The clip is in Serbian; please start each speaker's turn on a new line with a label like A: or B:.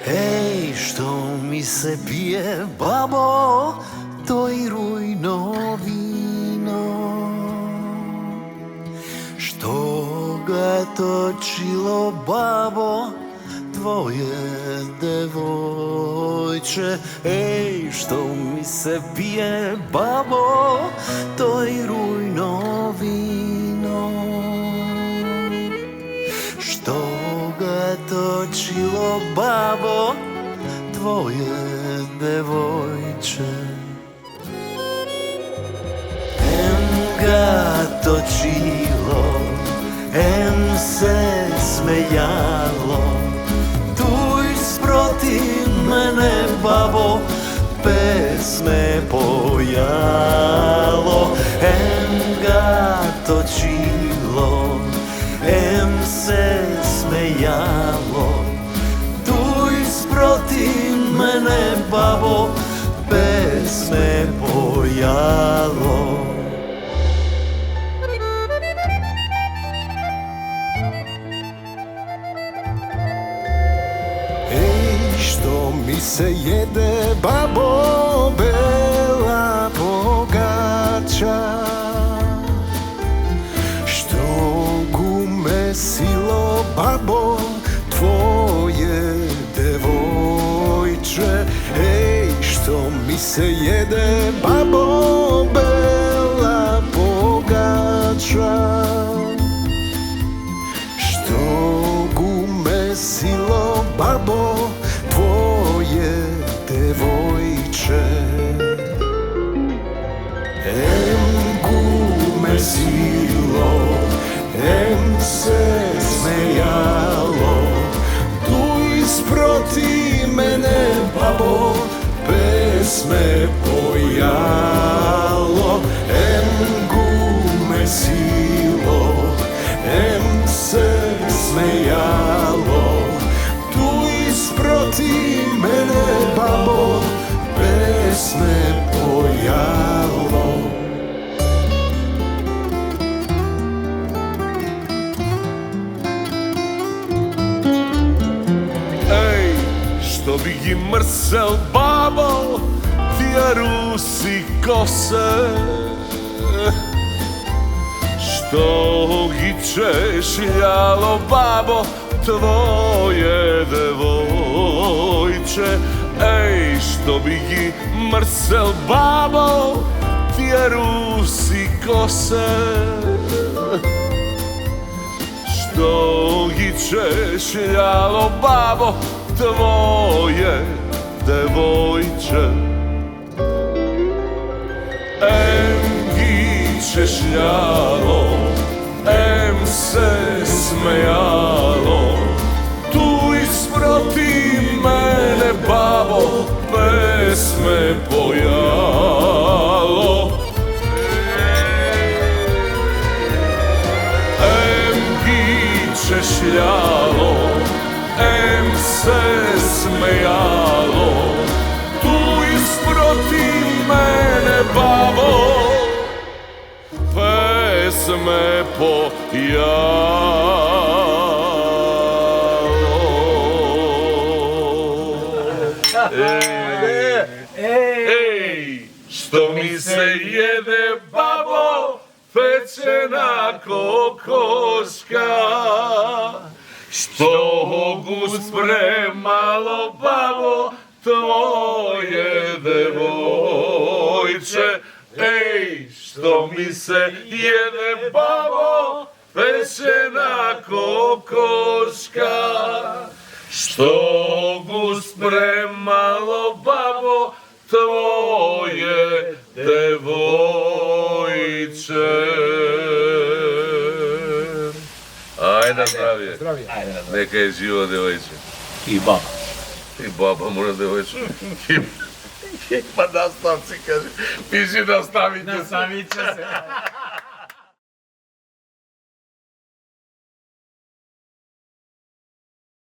A: Ej, što mi se pije, babo, to i rujno vino. Što ga točilo, babo, tvoje devojče. Ej, što mi se pije, babo, to i rujno vino. Što ga točilo, babo, tvoje devojče. Em ga točilo, em se smejalo, tuj sprotiv mene, babo, pesme pojalo. Em ga točilo, em se smejalo, tuj sprotiv mene, babo, pesme pojalo.
B: Ej, što mi se jede, babo, bela pogača, što gume silo, babo, tvoje devojče. Ej, što mi se jede, babo, bela pogača, što gume silo, babo, tvoje devojče. Em gume silo, em se smejalo, tu isproti mene, babo, pesme pojalo. Em gume silo, em se smejalo, tu isproti mene, babo, pesme pojalo.
C: Ej, što bi gi mrsel, babo, tija rusi kose, što gi češljalo, babo, tvoje devojče. Ej, što bi gi mrsel, babo, tija rusi kose, što gi češljalo, babo, tvoje devojče. Em gi češljalo, em se smejalo, tu isproti mene, babo, pesme pojalo. Em gi češljalo, em se smejalo, tu isproti mene, babo, pesme pojalo. Ej, što mi se jede, babo, pečena kokoška, što gu spremalo, babo, tvoje devojče. Ej, što mi se jede, babo, pečena kokoška, što gu spremalo, babo, tvoje devojče. Ajde, zdravije. Neka je živo devojče.
D: I baba.
C: I baba mora devojče. Pa nastavci, kaže. Piši nastavite se.
D: Nastavit će se.